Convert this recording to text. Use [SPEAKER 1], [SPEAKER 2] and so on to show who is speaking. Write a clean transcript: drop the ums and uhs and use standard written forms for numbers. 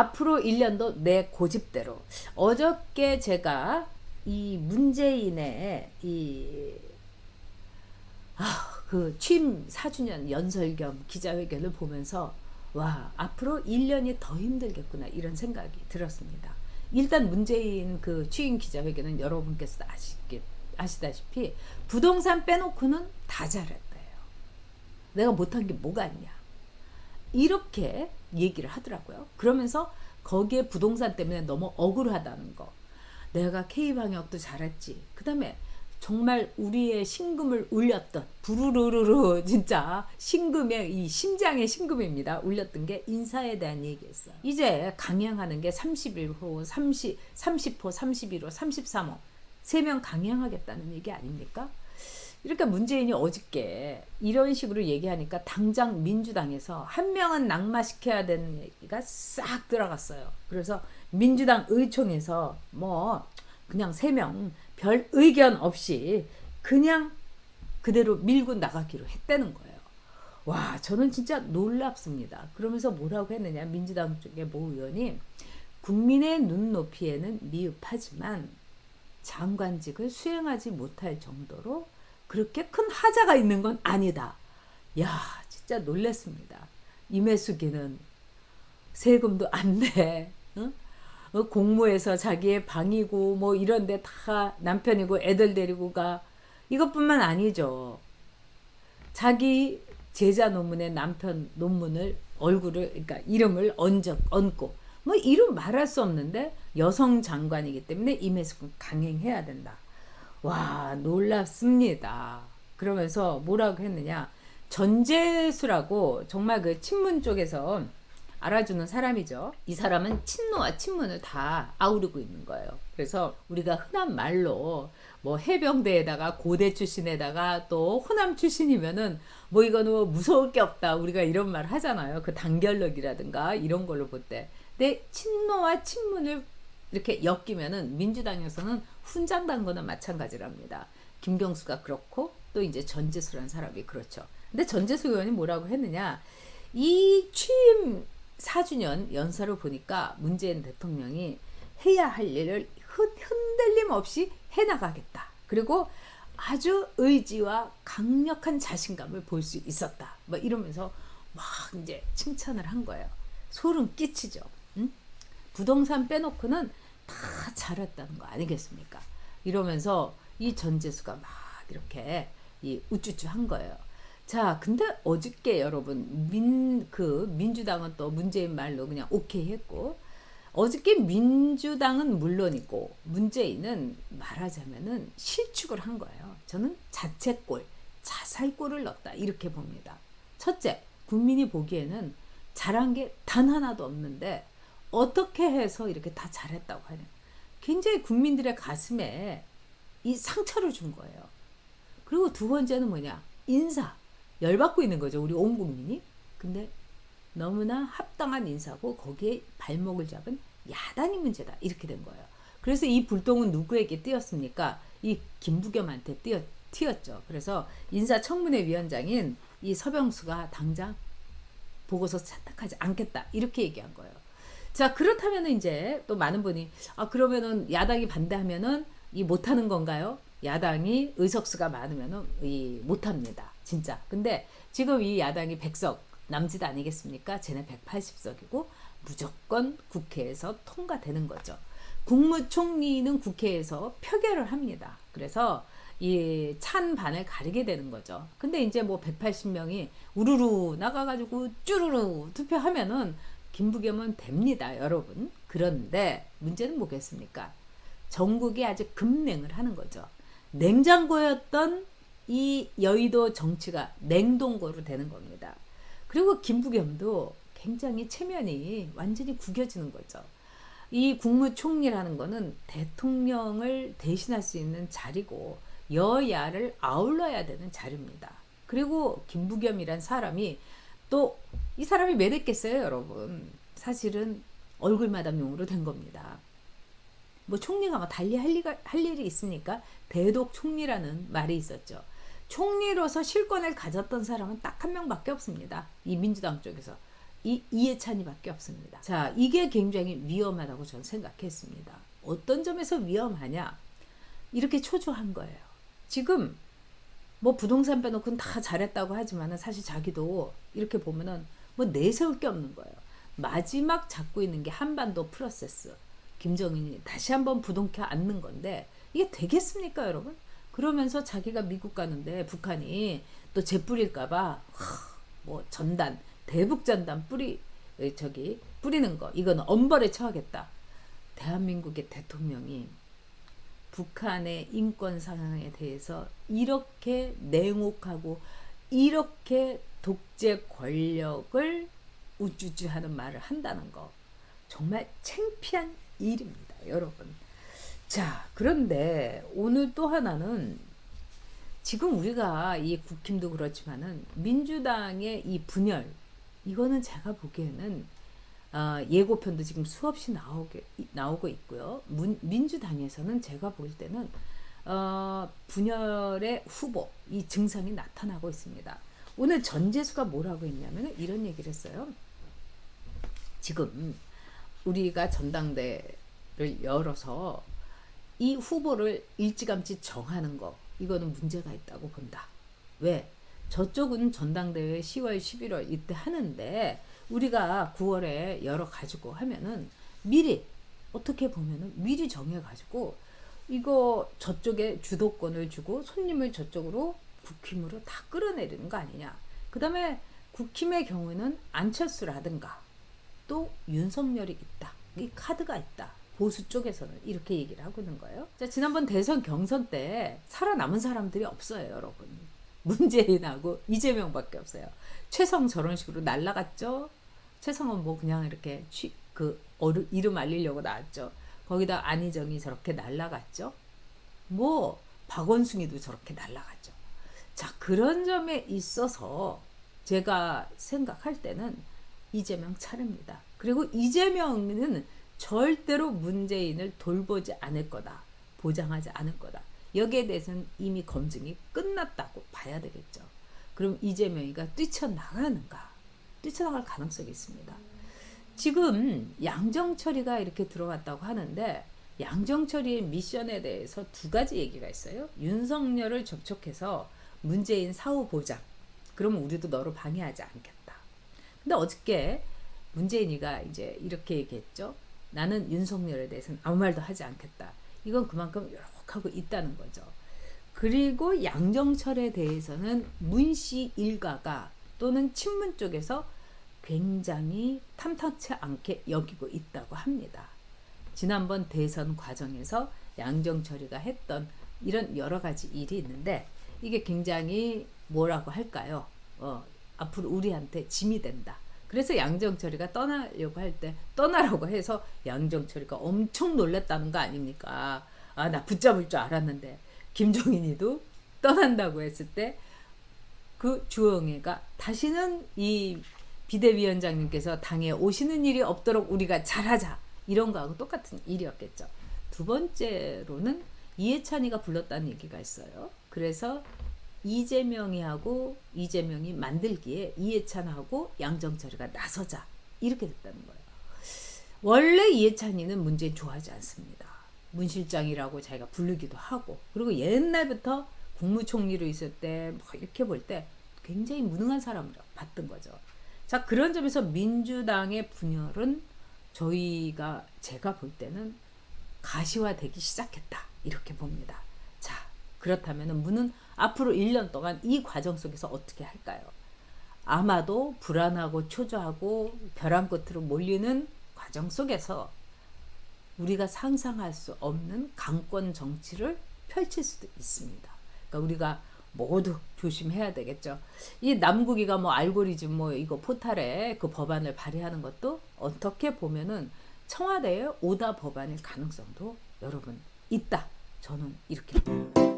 [SPEAKER 1] 앞으로 1년도 내 고집대로. 어저께 제가 이 문재인의 그 취임 4주년 연설 겸 기자회견을 보면서 와, 앞으로 1년이 더 힘들겠구나 이런 생각이 들었습니다. 일단 문재인 그 취임 기자회견은 여러분께서도 아시다시피 부동산 빼놓고는 다 잘했대요. 내가 못한 게 뭐가 있냐 이렇게 얘기를 하더라고요. 그러면서 거기에 부동산 때문에 너무 억울하다는 거, 내가 K방역도 잘했지, 그 다음에 정말 우리의 심금을 울렸던 부르르르르 진짜 심금의 이 심장의 심금입니다. 울렸던 게 인사에 대한 얘기였어요. 이제 강행하는 게 31호, 30호, 31호, 33호 3명 강행하겠다는 얘기 아닙니까? 이렇게 문재인이 어저께 이런 식으로 얘기하니까 당장 민주당에서 한 명은 낙마시켜야 되는 얘기가 싹 들어갔어요. 그래서 민주당 의총에서 뭐 그냥 3명 별 의견 없이 그냥 그대로 밀고 나가기로 했다는 거예요. 와, 저는 진짜 놀랍습니다. 그러면서 뭐라고 했느냐, 민주당 쪽의 모 의원이 국민의 눈높이에는 미흡하지만 장관직을 수행하지 못할 정도로 그렇게 큰 하자가 있는 건 아니다. 야, 진짜 놀랐습니다. 임혜숙이는 세금도 안 내. 응? 공모해서 자기의 방이고 뭐 이런데 다 남편이고 애들 데리고 가. 이것뿐만 아니죠. 자기 제자 논문에 남편 논문을 얼굴을, 그러니까 이름을 얹고 뭐 이름 말할 수 없는데 여성 장관이기 때문에 임혜숙은 강행해야 된다. 와, 놀랍습니다. 그러면서 뭐라고 했느냐, 전재수라고 정말 그 친문 쪽에서 알아주는 사람이죠. 이 사람은 친노와 친문을 다 아우르고 있는 거예요. 그래서 우리가 흔한 말로 뭐 해병대에다가 고대 출신에다가 또 호남 출신이면은 뭐 이거는 뭐 무서울 게 없다, 우리가 이런 말 하잖아요. 그 단결력이라든가 이런 걸로 볼 때. 근데 친노와 친문을 이렇게 엮이면은 민주당에서는 훈장단 거나 마찬가지랍니다. 김경수가 그렇고 또 이제 전재수라는 사람이 그렇죠. 근데 전재수 의원이 뭐라고 했느냐, 이 취임 4주년 연설을 보니까 문재인 대통령이 해야 할 일을 흔들림 없이 해나가겠다. 그리고 아주 의지와 강력한 자신감을 볼 수 있었다. 뭐 이러면서 막 이제 칭찬을 한 거예요. 소름 끼치죠. 응? 부동산 빼놓고는 다 잘했다는 거 아니겠습니까? 이러면서 이 전재수가 막 이렇게 우쭈쭈 한 거예요. 자, 근데 어저께 여러분 민주당은 또 문재인 말로 그냥 오케이 했고, 어저께 민주당은 물론이고 문재인은 말하자면은 실축을 한 거예요. 저는 자책골, 자살골을 넣었다 이렇게 봅니다. 첫째, 국민이 보기에는 잘한 게 단 하나도 없는데 어떻게 해서 이렇게 다 잘했다고 하냐, 굉장히 국민들의 가슴에 이 상처를 준 거예요. 그리고 두 번째는 뭐냐, 인사, 열받고 있는 거죠, 우리 온 국민이. 근데 너무나 합당한 인사고 거기에 발목을 잡은 야당이 문제다 이렇게 된 거예요. 그래서 이 불똥은 누구에게 띄었습니까? 이 김부겸한테 튀었죠. 그래서 인사청문회 위원장인 이 서병수가 당장 보고서 채택하지 않겠다 이렇게 얘기한 거예요. 자, 그렇다면 이제 또 많은 분이 그러면은 야당이 반대하면은 이 못하는 건가요? 야당이 의석수가 많으면은 이 못합니다, 진짜. 근데 지금 이 야당이 100석 남짓 아니겠습니까? 쟤네 180석이고 무조건 국회에서 통과되는 거죠. 국무총리는 국회에서 표결을 합니다. 그래서 이 찬반을 가리게 되는 거죠. 근데 이제 뭐 180명이 우르르 나가가지고 쭈르르 투표하면은 김부겸은 됩니다, 여러분. 그런데 문제는 뭐겠습니까? 전국이 아주 급냉을 하는 거죠. 냉장고였던 이 여의도 정치가 냉동고로 되는 겁니다. 그리고 김부겸도 굉장히 체면이 완전히 구겨지는 거죠. 이 국무총리라는 거는 대통령을 대신할 수 있는 자리고 여야를 아울러야 되는 자리입니다. 그리고 김부겸이란 사람이 또 이 사람이 몇 됐겠어요, 여러분. 사실은 얼굴마담용으로 된 겁니다. 뭐 총리가 뭐 달리 할 일이 있습니까? 대독 총리라는 말이 있었죠. 총리로서 실권을 가졌던 사람은 딱 한 명밖에 없습니다, 이 민주당 쪽에서. 이 이해찬이밖에 없습니다. 자, 이게 굉장히 위험하다고 저는 생각했습니다. 어떤 점에서 위험하냐? 이렇게 초조한 거예요. 지금 뭐 부동산 빼놓고는 다 잘했다고 하지만은 사실 자기도 이렇게 보면은 뭐 내세울 게 없는 거예요. 마지막 잡고 있는 게 한반도 프로세스. 김정은이 다시 한번 부둥켜 안는 건데 이게 되겠습니까, 여러분? 그러면서 자기가 미국 가는데 북한이 또 재뿌릴까봐 뭐 전단, 대북 전단 뿌리는 거 이거는 엄벌에 처하겠다. 대한민국의 대통령이 북한의 인권 상황에 대해서 이렇게 냉혹하고 이렇게 독재 권력을 우쭈쭈하는 말을 한다는 거 정말 창피한 일입니다, 여러분. 자, 그런데 오늘 또 하나는 지금 우리가 이 국힘도 그렇지만은 민주당의 이 분열 이거는 제가 보기에는 예고편도 지금 수없이 나오고 있고요. 민주당에서는 제가 볼 때는 분열의 후보 이 증상이 나타나고 있습니다. 오늘 전재수가 뭐라고 했냐면 이런 얘기를 했어요. 지금 우리가 전당대를 열어서 이 후보를 일찌감치 정하는 거 이거는 문제가 있다고 본다. 왜? 저쪽은 전당대회 10월 11월 이때 하는데 우리가 9월에 열어가지고 하면은 미리 어떻게 보면은 미리 정해가지고 이거 저쪽에 주도권을 주고 손님을 저쪽으로 국힘으로 다 끌어내리는 거 아니냐. 그 다음에 국힘의 경우는 안철수라든가 또 윤석열이 있다. 이 카드가 있다. 보수 쪽에서는 이렇게 얘기를 하고 있는 거예요. 자, 지난번 대선 경선 때 살아남은 사람들이 없어요, 여러분. 문재인하고 이재명밖에 없어요. 최성 저런 식으로 날라갔죠. 최성은 뭐 그냥 이렇게 이름 알리려고 나왔죠. 거기다 안희정이 저렇게 날라갔죠. 뭐 박원순이도 저렇게 날라갔죠. 자, 그런 점에 있어서 제가 생각할 때는 이재명 차례입니다. 그리고 이재명은 절대로 문재인을 돌보지 않을 거다. 보장하지 않을 거다. 여기에 대해서는 이미 검증이 끝났다고 봐야 되겠죠. 그럼 이재명이가 뛰쳐나가는가? 뛰쳐나갈 가능성이 있습니다. 지금 양정철이가 이렇게 들어왔다고 하는데 양정철이의 미션에 대해서 두 가지 얘기가 있어요. 윤석열을 접촉해서 문재인 사후 보장. 그러면 우리도 너를 방해하지 않겠다. 근데 어저께 문재인이가 이제 이렇게 얘기했죠. 나는 윤석열에 대해서는 아무 말도 하지 않겠다. 이건 그만큼 이렇게 하고 있다는 거죠. 그리고 양정철에 대해서는 문씨 일가가 또는 친문 쪽에서 굉장히 탐탁치 않게 여기고 있다고 합니다. 지난번 대선 과정에서 양정철이가 했던 이런 여러 가지 일이 있는데 이게 굉장히 뭐라고 할까요? 앞으로 우리한테 짐이 된다. 그래서 양정철이가 떠나려고 할 때 떠나라고 해서 양정철이가 엄청 놀랐다는 거 아닙니까? 아, 나 붙잡을 줄 알았는데 김종인이도 떠난다고 했을 때 그 주영애가 다시는 이 비대위원장님께서 당에 오시는 일이 없도록 우리가 잘하자 이런 거하고 똑같은 일이었겠죠. 두 번째로는 이해찬이가 불렀다는 얘기가 있어요. 그래서 이재명이 만들기에 이해찬하고 양정철이가 나서자 이렇게 됐다는 거예요. 원래 이해찬이는 문재인 좋아하지 않습니다. 문실장이라고 자기가 부르기도 하고 그리고 옛날부터 국무총리로 있을 때 뭐 이렇게 볼 때 굉장히 무능한 사람으로 봤던 거죠. 자, 그런 점에서 민주당의 분열은 제가 볼 때는 가시화되기 시작했다 이렇게 봅니다. 자, 그렇다면 문은 앞으로 1년 동안 이 과정 속에서 어떻게 할까요? 아마도 불안하고 초조하고 벼랑 끝으로 몰리는 과정 속에서 우리가 상상할 수 없는 강권 정치를 펼칠 수도 있습니다. 그러니까 우리가 모두 조심해야 되겠죠. 이 남국이가 뭐 알고리즘 뭐 이거 포탈에 그 법안을 발의하는 것도 어떻게 보면은 청와대의 오다 법안일 가능성도 여러분 있다. 저는 이렇게 봅니다.